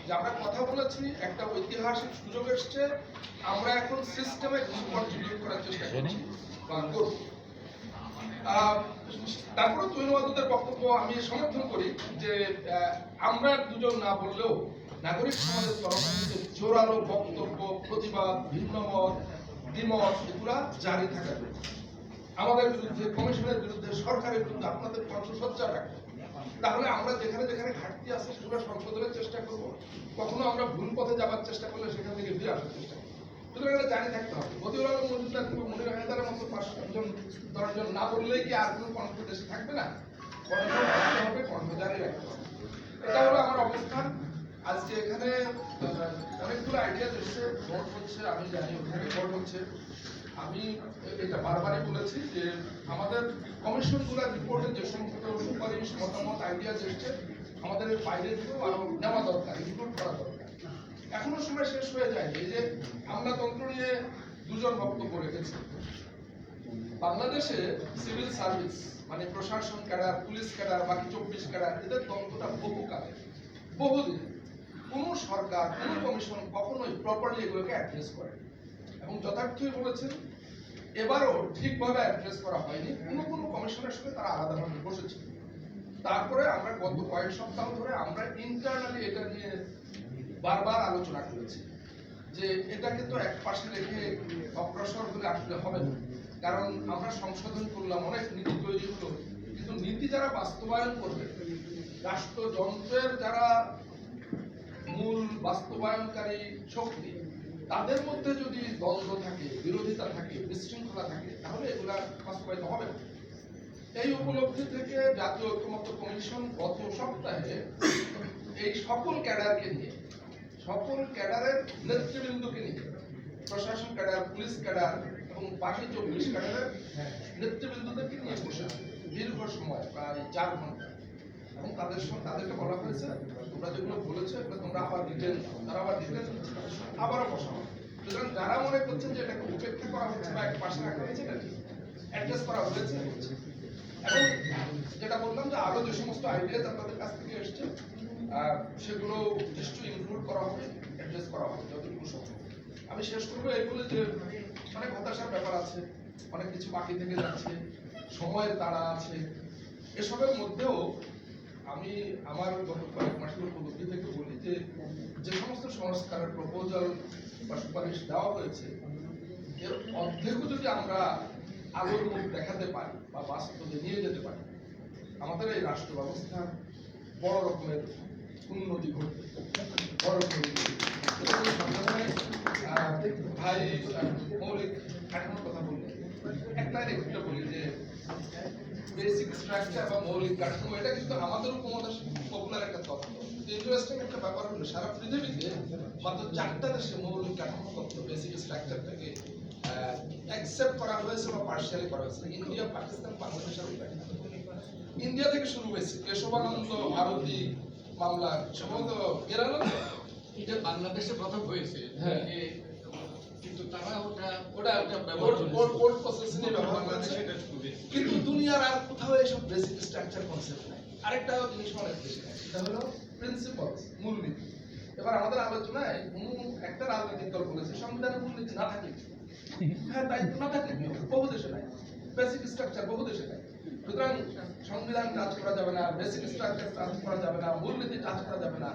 যে আমরা কথা বলেছি, একটা ঐতিহাসিক সুযোগ এসছে, আমরা এখন সিস্টেমে কিছু কন্ট্রিবিউট করার চেষ্টা করছি বা করব। তারপরে তৈনবাদীদের বক্তব্য আমি সমর্থন করি যে আমরা দুজন না বললেও নাগরিক সমাজের তরফ থেকে জোরালো বক্তব্য, প্রতিবাদ, ভিন্ন মত, দ্বিমত এগুলা জারি থাকা যায়। আমাদের বিরুদ্ধে, কমিশনের বিরুদ্ধে, সরকারের বিরুদ্ধে আপনাদের কণ্ঠ সোচ্চার রাখবে। তাহলে আমরা যেখানে যেখানে ঘাটতি আছে সেগুলো সংশোধনের চেষ্টা করব। কখনো আমরা ভুল পথে যাবার চেষ্টা করলে সেখান থেকে ফিরে আসার চেষ্টা করব। সুতরাং এটা জারি থাকতে হবে। মতিউর আলম মজুমদার কিংবা মনির হায়দারের মতো 5-7জন 10জন না বললেই কি আর কোনো কণ্ঠ দেশে থাকবে না? কণ্ঠ রাখতে হবে, কণ্ঠ জারি রাখতে হবে। এটা হলো আমার অবস্থান। আজকে এখানে অনেকগুলো আইডিয়া এসেছে, ভোট হচ্ছে, আমি জানি ওখানে ভোট হচ্ছে। আমি এটা বারবারই বলেছি যে আমাদের কমিশনগুলোর রিপোর্টে যে সমস্ত সুপারিশ, মতামত, আইডিয়া এসছে, আমাদের বাইরে থেকেও আরো নেওয়া দরকার, ইনক্লুড করা দরকার। এখনো সময় শেষ হয়ে যায়নি। এই যে আমলাতন্ত্র নিয়ে দুজন বক্তব্য রেখেছে। বাংলাদেশে সিভিল সার্ভিস মানে প্রশাসন ক্যাডার, পুলিশ ক্যাডার, বাকি 24 ক্যাডার, এদের দ্বন্দ্বটা বহুকালের, বহুদিন। কোন সরকার, কোন কমিশন কখনোই প্রপারলি এগুলোকে অ্যাড্রেস করে এবং যথার্থই বলেছেন এবারও ঠিকভাবে অ্যাড্রেস করা হয়নি। কোনো কমিশনের সঙ্গে তারা আলাদাভাবে বসেছে। তারপরে আমরা গত কয়েক সপ্তাহ ধরে আমরা ইন্টারনালি এটা নিয়ে বারবার আলোচনা করেছি যে এটাকে তো এক পাশে রেখে অগ্রসর হলে আসলে হবে না। কারণ আমরা সংশোধন করলাম, অনেক নীতি তৈরি হলো, কিন্তু নীতি যারা বাস্তবায়ন করবে, রাষ্ট্রযন্ত্রের যারা মূল বাস্তবায়নকারী শক্তি, তাদের মধ্যে যদি দ্বন্দ্ব থাকে, বিরোধিতা থাকে, বিশৃঙ্খলা থাকে, তাহলে এগুলা বাস্তবায়িত হবে না। এই উপলব্ধি থেকে জাতীয় ঐক্যমত্য কমিশন গত সপ্তাহে এই সকল ক্যাডারকে নিয়ে, সকল ক্যাডারের নেতৃবৃন্দকে নিয়ে, প্রশাসন ক্যাডার, পুলিশ ক্যাডার এবং বাকি 24 ক্যাডারের নেতৃবৃন্দদেরকে নিয়ে বসে দীর্ঘ সময়, প্রায় 4 ঘন্টা, এবং তাদেরকে বলা হয়েছে তোমরা যেগুলো বলেছো এগুলো তোমরা আবার ডিটেল, তারা আবার ডিটেল আবারও বসাবো। সুতরাং যারা মনে করছেন যে এটাকে উপেক্ষা করা হচ্ছে বা এক পাশে রাখা হয়েছে, এটা অ্যাড্রেস করা হয়েছে। এবং যেটা বললাম যে আরো যে সমস্ত আইডিয়াস আপনাদের কাছ থেকে এসছে সেগুলো নিশ্চয়ই ইনক্লুড করা হবে, অ্যাড্রেস করা হবে যতটুকু সম্ভব। আমি শেষ করবো এই বলে যে অনেক হতাশার ব্যাপার আছে, অনেক কিছু বাকি থেকে যাচ্ছে, সময়ের তাড়া আছে। এসবের মধ্যেও আমি আমার গত কয়েক মাসের উপলব্ধি থেকে বলি যে যে সমস্ত সংস্কারের প্রপোজাল বা সুপারিশ দেওয়া হয়েছে, এর অর্ধেকও যদি আমরা আলোর মুখ দেখাতে পারি বা বাস্তবে নিয়ে যেতে পারি, আমাদের এই রাষ্ট্র ব্যবস্থার বড় রকমের উন্নতি ঘটবে, বড় রকমের ভাই মৌলিক কাঠামোর কথা বললেন। একটা একটু বলি যে বেসিক স্ট্রাকচার বা মৌলিক কাঠামো, এটা কিন্তু আমাদের উপমহাদেশে পপুলার একটা তত্ত্ব। ইন্টারেস্টিং একটা ব্যাপার হলো সারা পৃথিবীতে মাত্র 4টা দেশে মৌলিক কাঠামো তত্ত্ব, বেসিক স্ট্রাকচারটাকে অ্যাকসেপ্ট করা হয়েছে বা পার্সিয়ালি করা হয়েছে। ইন্ডিয়া, পাকিস্তান, বাংলাদেশ আর ইন্ডিয়া থেকে শুরু হয়েছে কেশবানন্দ ভারতী মামলা, সম্ভবত কেরালা এটা বাংলাদেশে প্রথম হয়েছে। হ্যাঁ, কিন্তু তারা ওটা কোর্ট প্রসেস নিয়ে ব্যবহার করেছে। কিন্তু দুনিয়ার আর কোথাও এইসব বেসিক স্ট্রাকচার কনসেপ্ট নাই। আরেকটা জিনিস অনেক বেশি নাই, সেটা হলো প্রিন্সিপালস, মূলনীতি। এবার আমাদের আলোচনায় একটা রাজনৈতিক দল বলেছে সংবিধানের মূলনীতি না থাকলে, হ্যাঁ তাই তো, না থাকলে কি হবে? বহু দেশে নাই বেসিক স্ট্রাকচার, বহু দেশে নাই। সুতরাং সংবিধান টাচ করা যাবে না, বেসিক স্ট্রাকচার টাচ করা যাবে না, মূলনীতি টাচ করা যাবে না।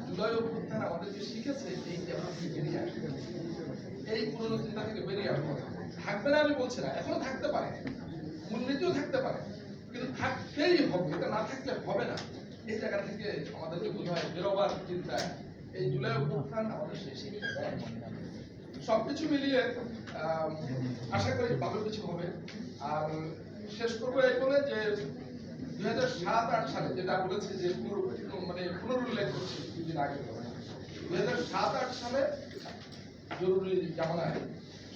জুলাই অভ্যুত্থান আমাদেরকে শিখেছে এই জায়গা থেকে বেরিয়ে আসবে, এই পুরনো চিন্তা থেকে বেরিয়ে আসবে। থাকবে না আমি বলছি না, এখনো থাকতে পারে, মূলনীতিও থাকতে পারে, কিন্তু থাকতেই হবে, এটা না থাকলে হবে না। এই জায়গা থেকে আমাদেরকে বোধহয় বেরোবার চিন্তায় এই জুলাই অভ্যুত্থান আমাদের সেই শিক্ষা দেয়। সবকিছু মিলিয়ে আশা করি ভালো কিছু হবে। আর শেষ করবো এই বলে যে 2007-8 সালে যেটা বলেছে যে মানে পুনরুল্লেখ করছি দুদিন আগে, 2007-8 সালে জরুরি জামানায়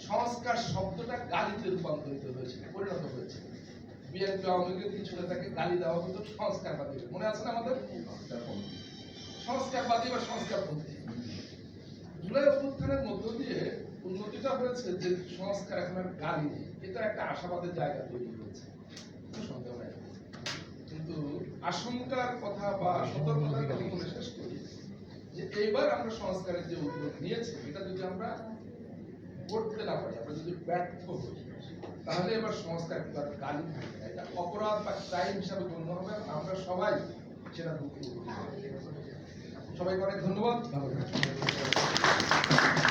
সংস্কার শব্দটা গালিতে রূপান্তরিত হয়েছে, পরিণত হয়েছে। বিএনপি আওয়ামী লীগের কিছু নেতাকে গালি দেওয়া হতো সংস্কারবাদী, মনে আছে না আমাদের? সংস্কারবাদী বা সংস্কারপন্থী। জুলাই অভ্যুত্থানের মধ্য দিয়ে উন্নতিটা হয়েছে যে সংস্কার এখন আর গালি নেই, এটা একটা আশাবাদের জায়গা তৈরি হয়েছে, সন্দেহ নাই। কিন্তু আশঙ্কার কথা বা সতর্কতার কথা বলে শেষ করি যে এইবার আমরা সংস্কারের যে উদ্যোগ নিয়েছি এটা যদি আমরা করতে না পারি, আমরা যদি ব্যর্থ হই, তাহলে এবার সংস্কার কিন্তু আর গালি থাকবে না, এটা অপরাধ বা ক্রাইম হিসাবে গণ্য হবে এবং আমরা সবাই সেটা ভুক্তভোগী। সবাইকে অনেক ধন্যবাদ, ভালো থাকবেন।